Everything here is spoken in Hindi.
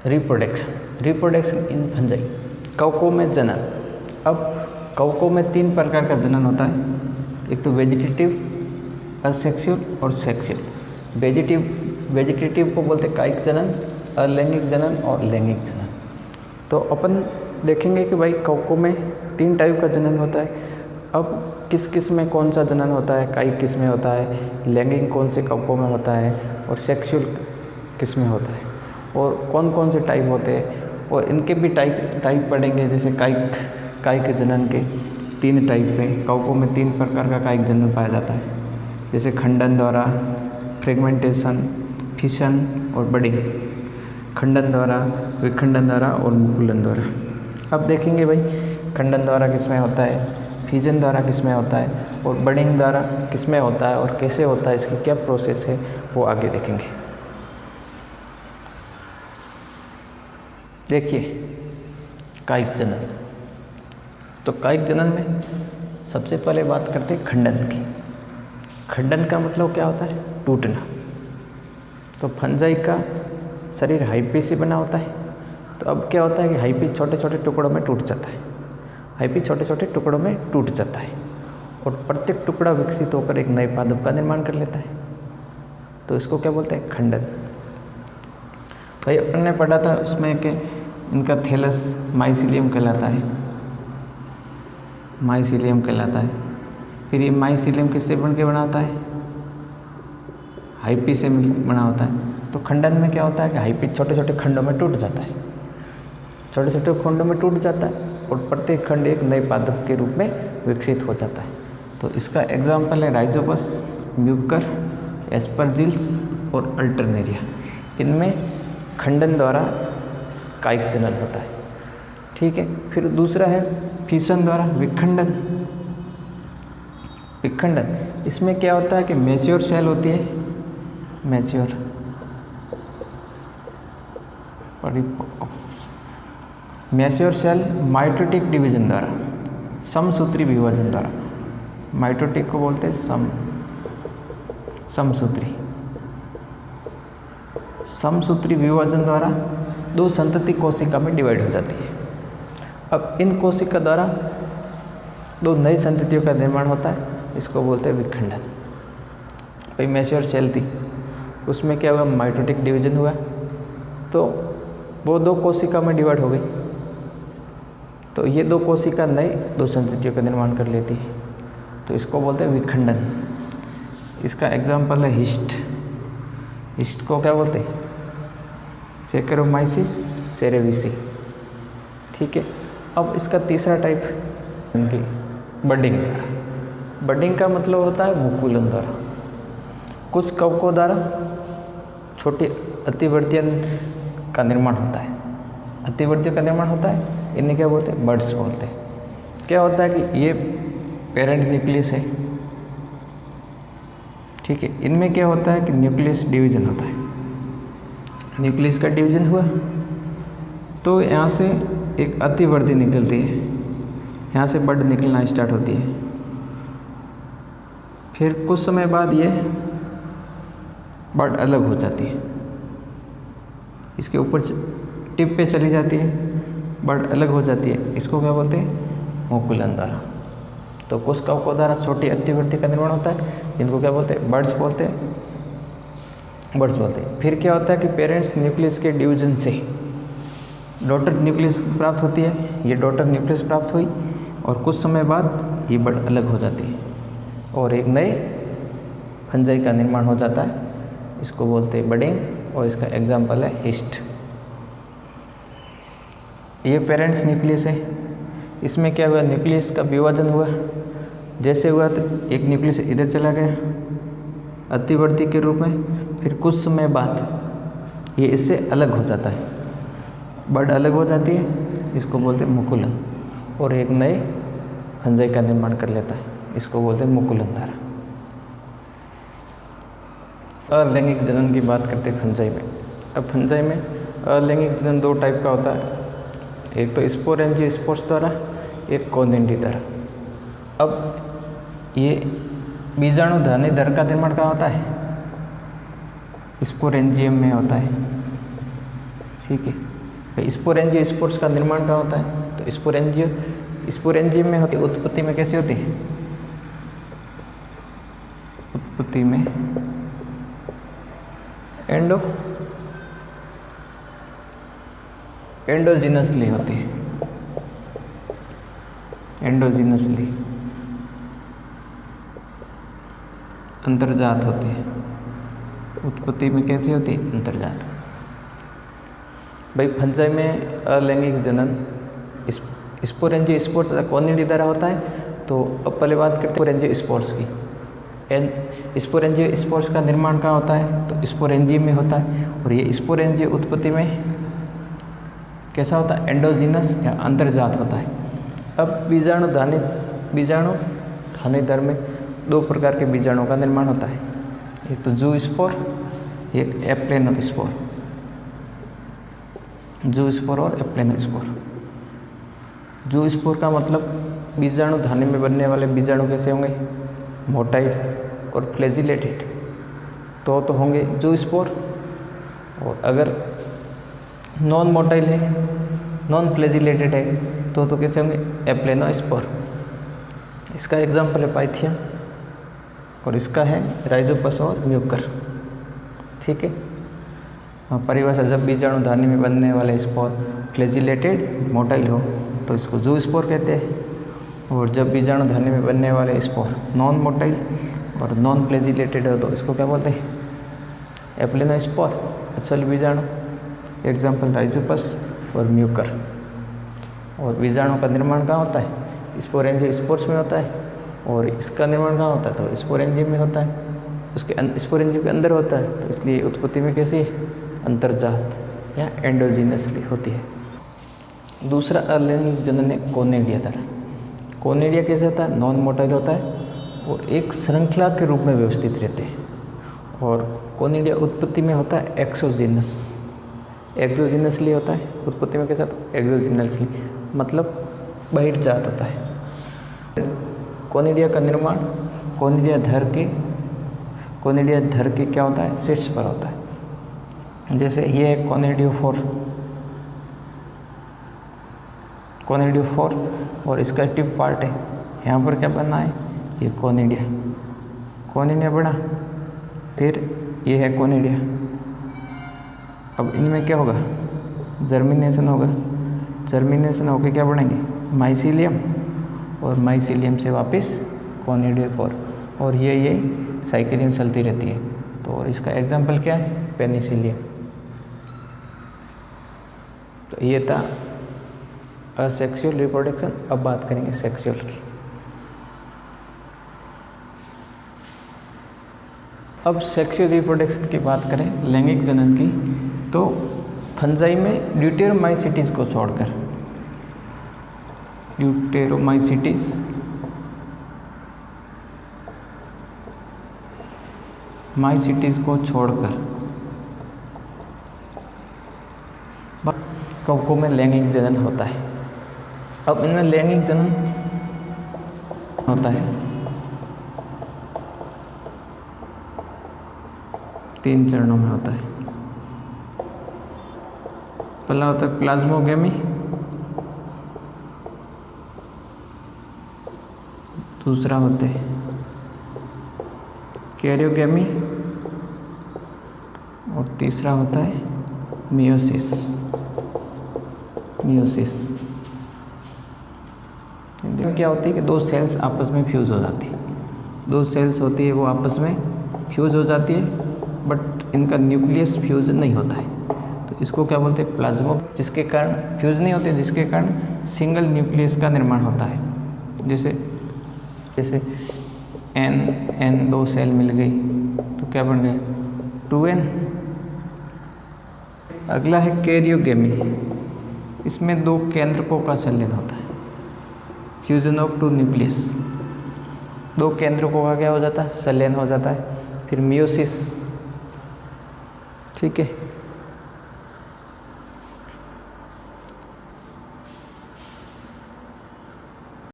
रिप्रोडक्शन इन फंजाई, कवकों में जनन। अब कवकों में 3 प्रकार का जनन होता है, एक तो वेजिटेटिव, असेक्सुअल और सेक्सुअल। वेजिटेटिव को बोलते कायिक जनन, अलैंगिक जनन और लैंगिक जनन। तो अपन देखेंगे कि भाई कवकों में 3 टाइप का जनन होता है। अब किस किस में कौन सा जनन होता है, कायिक किस में होता है, लैंगिक कौन से कवकों में होता है और सेक्सुअल किस में होता है, और कौन कौन से टाइप होते हैं, और इनके भी टाइप पढ़ेंगे। जैसे कायिक जनन के 3 टाइप में, कवकों में 3 प्रकार का कायिक जनन पाया जाता है, जैसे खंडन द्वारा, फ्रेगमेंटेशन, फिशन और बडिंग। खंडन द्वारा, विखंडन द्वारा और मुकुलन द्वारा। अब देखेंगे भाई खंडन द्वारा किस में होता है, फिजन द्वारा किस में होता है और बडिंग द्वारा किस में होता है और कैसे होता है, इसकी क्या प्रोसेस है वो आगे देखेंगे। देखिए कायिक जनन। तो कायिक जनन में सबसे पहले बात करते हैं खंडन की। खंडन का मतलब क्या होता है, टूटना। तो फंजाई का शरीर हाइपी से बना होता है। तो अब क्या होता है कि हाइपी छोटे छोटे टुकड़ों में टूट जाता है, हाइपी छोटे छोटे टुकड़ों में टूट जाता है और प्रत्येक टुकड़ा विकसित होकर एक नए पादप का निर्माण कर लेता है। तो इसको क्या बोलते हैं, खंडन। भाई अपन ने पढ़ा था उसमें कि इनका थैलस माइसीलियम कहलाता है, माइसीलियम कहलाता है। फिर ये माइसीलियम किससे बन के बना होता है, हाइपी से बना होता है। तो खंडन में क्या होता है कि हाइपी छोटे छोटे खंडों में टूट जाता है, छोटे छोटे खंडों में टूट जाता है और प्रत्येक खंड एक नए पादप के रूप में विकसित हो जाता है। तो इसका एग्जाम्पल है राइजोपस, म्यूकर, एस्परजिल्स और अल्टरनेरिया। इनमें खंडन द्वारा कायिक जनन होता है। ठीक है। फिर दूसरा है फिशन द्वारा विखंडन। विखंडन इसमें क्या होता है कि मैच्योर सेल होती है, मैच्योर सेल माइटोटिक डिवीजन द्वारा, समसूत्री विभाजन द्वारा, माइटोटिक को बोलते हैं समसूत्री विभाजन द्वारा 2 संतति कोशिका में डिवाइड हो जाती है। अब इन कोशिका द्वारा 2 नई संततियों का निर्माण होता है, इसको बोलते हैं विखंडन। भाई मैच्योर सेल थी, उसमें क्या हुआ, माइटोटिक डिवीजन हुआ, तो वो 2 कोशिका में डिवाइड हो गई। तो ये 2 कोशिका नए 2 संततियों का निर्माण कर लेती है, तो इसको बोलते हैं विखंडन। इसका एग्जाम्पल है हिस्ट। हिस्ट को क्या बोलते हैं, सैकेरोमाइसिस सेरेविसी। ठीक है। अब इसका तीसरा टाइप इनकी बडिंग द्वारा। बडिंग का मतलब होता है मुकुलन द्वारा। कुछ कवकों द्वारा छोटी अतिवर्तियन का निर्माण होता है, अतिवर्तियों का निर्माण होता है, इन्हें क्या बोलते हैं, बड्स बोलते हैं। क्या होता है कि ये पेरेंट न्यूक्लियस है। ठीक है। इनमें क्या होता है कि न्यूक्लियस डिवीजन होता है। न्यूक्लियस का डिवीजन हुआ तो यहाँ से एक अतिवर्ती निकलती है, यहाँ से बड निकलना स्टार्ट होती है। फिर कुछ समय बाद ये बड अलग हो जाती है, इसके ऊपर टिप पे चली जाती है, बड अलग हो जाती है। इसको क्या बोलते हैं, मुकुलन द्वारा। तो कुछ कवकों द्वारा छोटी अतिवर्ती का निर्माण होता है, जिनको क्या बोलते हैं, बड्स बोलते हैं, बड्स बोलते हैं। फिर क्या होता है कि पेरेंट्स न्यूक्लियस के डिवीजन से डॉटर न्यूक्लियस प्राप्त होती है। ये डॉटर न्यूक्लियस प्राप्त हुई और कुछ समय बाद ये बड अलग हो जाती है और एक नए फंजाई का निर्माण हो जाता है, इसको बोलते हैं बडिंग, और इसका एग्जाम्पल है हिस्ट। ये पेरेंट्स न्यूक्लियस है, इसमें क्या हुआ, न्यूक्लियस का विभाजन हुआ। जैसे हुआ तो एक न्यूक्लियस इधर चला गया अतिवर्ती के रूप में, फिर कुछ समय बाद ये इससे अलग हो जाता है, बड अलग हो जाती है, इसको बोलते हैं मुकुलन, और एक नए फंजाई का निर्माण कर लेता है, इसको बोलते हैं मुकुलन द्वारा। अलैंगिक जनन की बात करते हैं फंजाई में। अब फंजाई में अलैंगिक जनन 2 टाइप का होता है, एक तो स्पोरेंजियोस्पोर्स द्वारा, एक कोनिडी द्वारा। अब ये बीजाणुधानी दर का निर्माण कहाँ होता है, स्पोरेंजियम में होता है। ठीक है। स्पोरेंजियोस्पोर्स का निर्माण कहाँ होता है? तो स्पोरेंजियम में होती है। उत्पत्ति में कैसी होती है? उत्पत्ति में एंडोजीनसली होती है। एंडोजीनसली अंतर्जात होती है। उत्पत्ति में कैसी होती है? अंतर्जात। भाई फंजाई में अलैंगिक जनन स्पोरेंजियोस्पोर्स तथा कोनिडिया द्वारा होता है। तो अब पहले बात करते हैं स्पोरेंजियोस्पोर्स की। स्पोरेंजियोस्पोर्स का निर्माण कहाँ होता है? तो स्पोरेंजियम में होता है। और ये स्पोरेंजियो उत्पत्ति में कैसा होता है? एंडोजीनस या अंतर्जात होता है। अब बीजाणु धानी दर में दो प्रकार के बीजाणुओं का निर्माण होता है, एक तो जू स्पोर, एक एप्लेनोस्पोर। जू स्पोर और एप्लेनोस्पोर। जू स्पोर का मतलब बीजाणु धानी में बनने वाले बीजाणु कैसे होंगे? मोटाइल और फ्लैजिलेटेड तो होंगे जू स्पोर। और अगर नॉन मोटाइल है, नॉन फ्लैजिलेटेड है तो कैसे होंगे? एप्लेनोस्पोर। इसका एग्जाम्पल है पाइथियम और इसका है राइजोपस और म्यूकर। ठीक है। परिभाषा, जब बीजाणु धानी में बनने वाले स्पोर फ्लैजिलेटेड मोटाइल हो तो इसको जू स्पोर कहते हैं। और जब बीजाणु धानी में बनने वाले स्पोर नॉन मोटाइल और नॉन फ्लैजिलेटेड हो तो इसको क्या बोलते हैं? एप्लेनोस्पोर, अचल बीजाणु। एग्जाम्पल राइजोपस और म्यूकर। और बीजाणु का निर्माण कहाँ होता है? स्पोरेंजियोस्पोर्स में होता है। और इसका निर्माण कहाँ होता है? तो स्पोरेंजियम में होता है, उसके स्पोरेंजियम के अंदर होता है। तो इसलिए उत्पत्ति में कैसी? अंतर्जात या एंडोजीनसली होती है। दूसरा अलैंगिक जनन है कोनिडिया द्वारा। कोनिडिया कैसे होता है? नॉन मोटाइल होता है और एक श्रृंखला के रूप में व्यवस्थित रहते हैं। और कोनिडिया उत्पत्ति में होता है एक्सोजीनस, एक्सोजीनसली होता है। उत्पत्ति में कैसा? एक्सोजीनसली मतलब बहिर्जात होता है। कोनिडिया का निर्माण कोनिडिया धर के क्या होता है? शीर्ष पर होता है। जैसे ये है कोनिडियोफोर और इसका टिप पार्ट है, यहाँ पर क्या बना है? ये कोनिडिया बना, फिर ये है कोनिडिया। अब इनमें क्या होगा? जर्मिनेशन होगा। जर्मिनेशन होकर क्या बनेंगे? माइसीलियम, और माइसीलियम से वापस कोनिडियोफोर। और ये साइकिलिंग चलती रहती है। तो और इसका एग्जाम्पल क्या है? पेनिसिलियम। तो ये था असेक्सुअल रिप्रोडक्शन। अब बात करेंगे सेक्सुअल की। अब सेक्सुअल रिप्रोडक्शन की बात करें, लैंगिक जनन की, तो फंजाई में ड्यूटेरोमाइसीटीज को छोड़कर कवकों में लैंगिक जनन होता है। अब इनमें लैंगिक जनन होता है 3 चरणों में होता है। पहला होता है प्लाज्मोगेमी, दूसरा होते हैं कैरियोगेमी और तीसरा होता है मियोसिस। इनमें क्या होती है कि 2 सेल्स आपस में फ्यूज़ हो जाती है। 2 सेल्स होती है वो आपस में फ्यूज़ हो जाती है, बट इनका न्यूक्लियस फ्यूज नहीं होता है। तो इसको क्या बोलते हैं? प्लाज्मो, जिसके कारण फ्यूज़ नहीं होते, जिसके कारण सिंगल न्यूक्लियस का निर्माण होता है। जैसे N 2 सेल मिल गई तो क्या बन गए? 2N। अगला है कैरियोगेमी। इसमें 2 केंद्रकों का संलयन होता है, फ्यूजन ऑफ 2 न्यूक्लियस। 2 केंद्रकों का क्या हो जाता है? संलयन हो जाता है। फिर मियोसिस, ठीक है।